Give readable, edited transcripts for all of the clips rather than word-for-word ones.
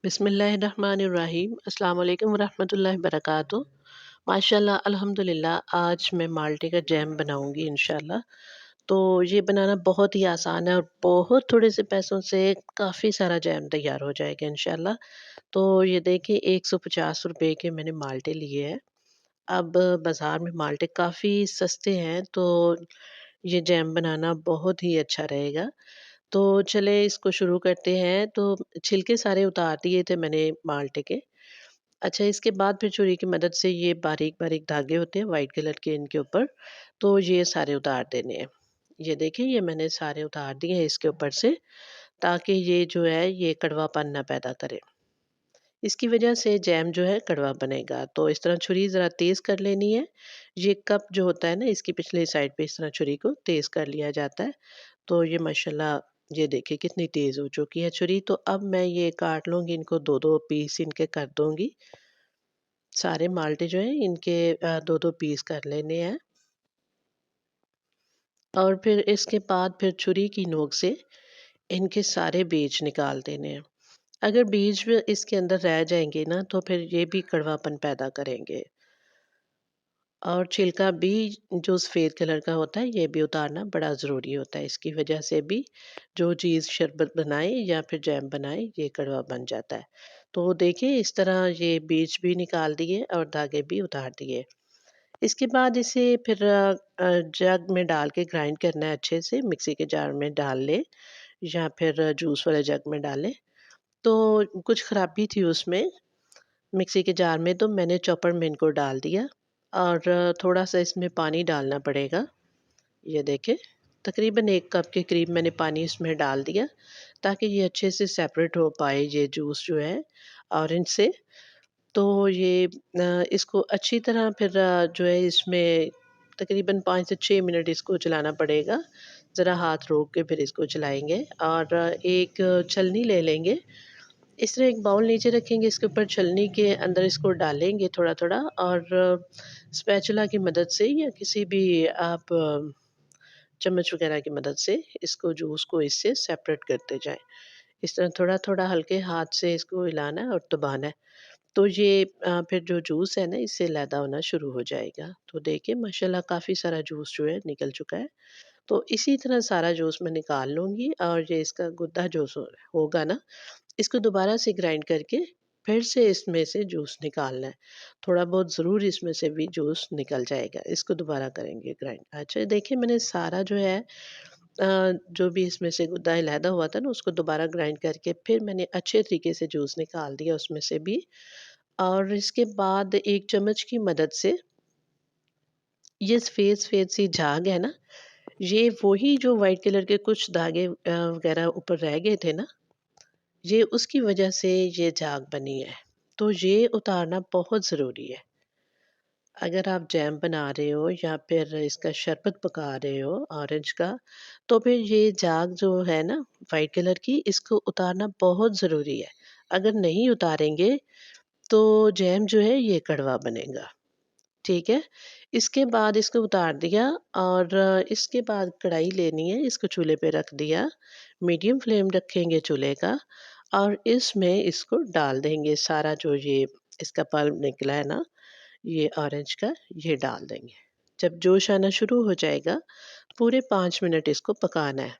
बिस्मिल्लाहिर्रहमानिर्रहीम अस्सलाम वालेकुम वरहमतुल्लाहि वबरकातुहू। माशाल्लाह अल्हम्दुलिल्लाह आज मैं माल्टे का जैम बनाऊंगी इंशाल्लाह। तो ये बनाना बहुत ही आसान है और बहुत थोड़े से पैसों से काफ़ी सारा जैम तैयार हो जाएगा इंशाल्लाह। तो ये देखिए 150 रुपए के मैंने माल्टे लिए हैं। अब बाज़ार में माल्टे काफ़ी सस्ते हैं, तो ये जैम बनाना बहुत ही अच्छा रहेगा। तो चले इसको शुरू करते हैं। तो छिलके सारे उतार दिए थे मैंने माल्टे के। अच्छा, इसके बाद फिर छुरी की मदद से ये बारीक-बारीक धागे होते हैं वाइट कलर के इनके ऊपर, तो ये सारे उतार देने हैं। ये देखिए ये मैंने सारे उतार दिए हैं इसके ऊपर से, ताकि ये जो है ये कड़वापन ना पैदा करे। इसकी वजह से जैम जो है कड़वा बनेगा। तो इस तरह छुरी ज़रा तेज़ कर लेनी है। ये कप जो होता है ना, इसकी पिछली साइड पे इस तरह छुरी को तेज़ कर लिया जाता है। तो ये माशाल्लाह ये देखिए कितनी तेज़ हो चुकी है छुरी। तो अब मैं ये काट लूँगी, इनको 2-2 पीस इनके कर दूँगी। सारे माल्टे जो हैं इनके 2-2 पीस कर लेने हैं और फिर इसके बाद फिर छुरी की नोक से इनके सारे बीज निकाल देने हैं। अगर बीज भी इसके अंदर रह जाएँगे ना, तो फिर ये भी कड़वापन पैदा करेंगे। और छिलका भी जो सफ़ेद कलर का होता है, ये भी उतारना बड़ा ज़रूरी होता है। इसकी वजह से भी जो चीज़ शरबत बनाए या फिर जैम बनाए, ये कड़वा बन जाता है। तो देखिए इस तरह ये बीज भी निकाल दिए और धागे भी उतार दिए। इसके बाद इसे फिर जग में डाल के ग्राइंड करना है अच्छे से, मिक्सी के जार में डाल लें या फिर जूस वाले जग में डालें। तो कुछ ख़राबी थी उसमें मिक्सी के जार में, तो मैंने चॉपर में इनको डाल दिया और थोड़ा-सा इसमें पानी डालना पड़ेगा। ये देखें, तकरीबन 1 कप के करीब मैंने पानी इसमें डाल दिया, ताकि ये अच्छे से सेपरेट हो पाए ये जूस जो है ऑरेंज से। तो ये इसको अच्छी तरह फिर जो है इसमें तकरीबन 5 से 6 मिनट इसको चलाना पड़ेगा। ज़रा हाथ रोक के फिर इसको चलाएँगे और एक छलनी ले लेंगे। इस तरह एक बाउल नीचे रखेंगे, इसके ऊपर छलनी के अंदर इसको डालेंगे थोड़ा-थोड़ा और स्पैचुला की मदद से या किसी भी आप चम्मच वगैरह की मदद से इसको जूस को इससे सेपरेट करते जाएँ। इस तरह थोड़ा-थोड़ा हल्के हाथ से इसको हिलाना है और दबाना है। तो ये फिर जो जूस है ना इससे अलहदा होना शुरू हो जाएगा। तो देखिए माशाल्लाह काफ़ी सारा जूस जो है निकल चुका है। तो इसी तरह सारा जूस मैं निकाल लूँगी और ये इसका गुद्दा जूस होगा ना, इसको दोबारा से ग्राइंड करके फिर से इसमें से जूस निकालना है। थोड़ा बहुत ज़रूर इसमें से भी जूस निकल जाएगा। इसको दोबारा करेंगे ग्राइंड। अच्छा देखिए मैंने सारा जो है जो भी इसमें से गुद्दा अलहदा हुआ था ना, उसको दोबारा ग्राइंड करके फिर मैंने अच्छे तरीके से जूस निकाल दिया उसमें से भी। और इसके बाद एक चम्मच की मदद से ये सफ़ेद-सफ़ेद सी झाग है ना, ये वही जो व्हाइट कलर के कुछ धागे वग़ैरह ऊपर रह गए थे ना, ये उसकी वजह से ये झाग बनी है। तो ये उतारना बहुत ज़रूरी है। अगर आप जैम बना रहे हो या फिर इसका शरबत पका रहे हो ऑरेंज का, तो फिर ये झाग जो है ना व्हाइट कलर की, इसको उतारना बहुत ज़रूरी है। अगर नहीं उतारेंगे, तो जैम जो है ये कड़वा बनेगा। ठीक है? इसके बाद इसको उतार दिया और इसके बाद कढ़ाई लेनी है, इसको चूल्हे पे रख दिया, मीडियम फ्लेम रखेंगे चूल्हे का और इसमें इसको डाल देंगे सारा जो ये इसका पल्प निकला है ना, ये ऑरेंज का, ये डाल देंगे। जब जोश आना शुरू हो जाएगा, पूरे 5 मिनट इसको पकाना है।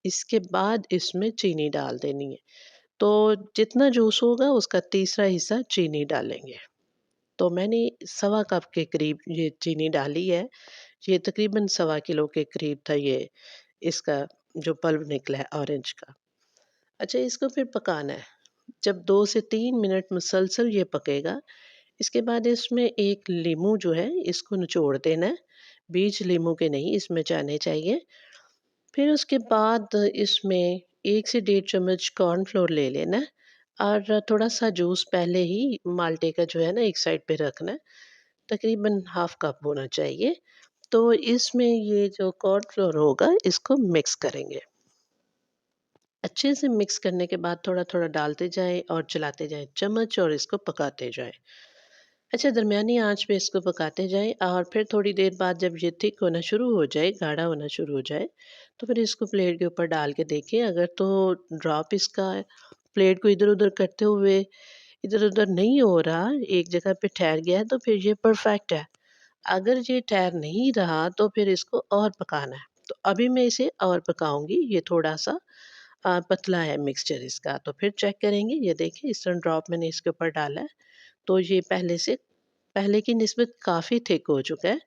इसके बाद इसमें चीनी डाल देनी है। तो जितना जूस होगा उसका तीसरा हिस्सा चीनी डालेंगे। तो मैंने सवा कप के करीब ये चीनी डाली है। ये तकरीबन सवा किलो के करीब था ये इसका जो पल्प निकला है ऑरेंज का। अच्छा इसको फिर पकाना है। जब 2 से 3 मिनट मुसलसल ये पकेगा, इसके बाद इसमें एक लीमू जो है इसको निचोड़ देना है। बीज लीमू के नहीं इसमें जाने चाहिए। फिर उसके बाद इसमें 1 से डेढ़ चम्मच कॉर्नफ्लोर ले लेना है और थोड़ा-सा जूस पहले ही माल्टे का जो है ना एक साइड पे रखना है। तकरीबन हाफ़ कप होना चाहिए। तो इसमें ये जो कॉर्नफ्लोर होगा इसको मिक्स करेंगे। अच्छे से मिक्स करने के बाद थोड़ा-थोड़ा डालते जाएँ और चलाते जाएँ चम्मच और इसको पकाते जाएँ। अच्छा दरमियानी आँच पे इसको पकाते जाएँ और फिर थोड़ी देर बाद जब ये थिक होना शुरू हो जाए, गाढ़ा होना शुरू हो जाए, तो फिर इसको प्लेट के ऊपर डाल के देखें। अगर तो ड्रॉप इसका प्लेट को इधर-उधर करते हुए इधर-उधर नहीं हो रहा, एक जगह पे ठहर गया है तो फिर ये परफेक्ट है। अगर ये ठहर नहीं रहा तो फिर इसको और पकाना है। तो अभी मैं इसे और पकाऊँगी, ये थोड़ा-सा पतला है मिक्सचर इसका, तो फिर चेक करेंगे। ये देखिए इस तरह ड्रॉप मैंने इसके ऊपर डाला है, तो ये पहले की निस्बत काफ़ी थिक हो चुका है।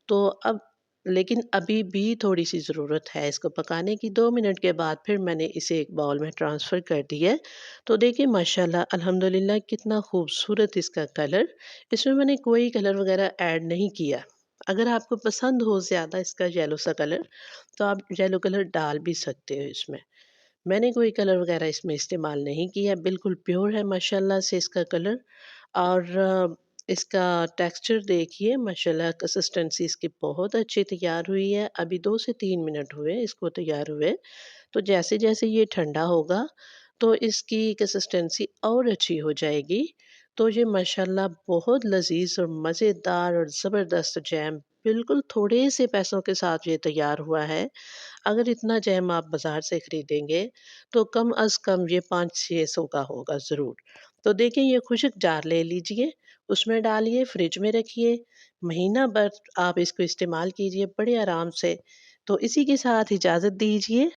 तो अब लेकिन अभी भी थोड़ी-सी ज़रूरत है इसको पकाने की। 2 मिनट के बाद फिर मैंने इसे एक बाउल में ट्रांसफ़र कर दिया है। तो देखिए माशाल्लाह अल्हम्दुलिल्लाह कितना खूबसूरत इसका कलर, इसमें मैंने कोई कलर वग़ैरह ऐड नहीं किया। अगर आपको पसंद हो ज़्यादा इसका येलो सा कलर, तो आप येलो कलर डाल भी सकते हो इसमें। मैंने कोई कलर वग़ैरह इसमें इस्तेमाल नहीं किया, बिल्कुल प्योर है माशाल्लाह से इसका कलर। और इसका टेक्सचर देखिए माशाल्लाह कंसिस्टेंसी इसकी बहुत अच्छी तैयार हुई है। अभी 2 से 3 मिनट हुए इसको तैयार हुए। तो जैसे-जैसे ये ठंडा होगा तो इसकी कंसिस्टेंसी और अच्छी हो जाएगी। तो ये माशाल्लाह बहुत लज़ीज़ और मज़ेदार और ज़बरदस्त जैम बिल्कुल थोड़े से पैसों के साथ ये तैयार हुआ है। अगर इतना जैम आप बाज़ार से खरीदेंगे, तो कम अज़ कम ये 500-600 का होगा ज़रूर। तो देखिए ये खुशक जार ले लीजिए, उसमें डालिए, फ्रिज में रखिए, महीना भर आप इसको इस्तेमाल कीजिए बड़े आराम से। तो इसी के साथ इजाज़त दीजिए।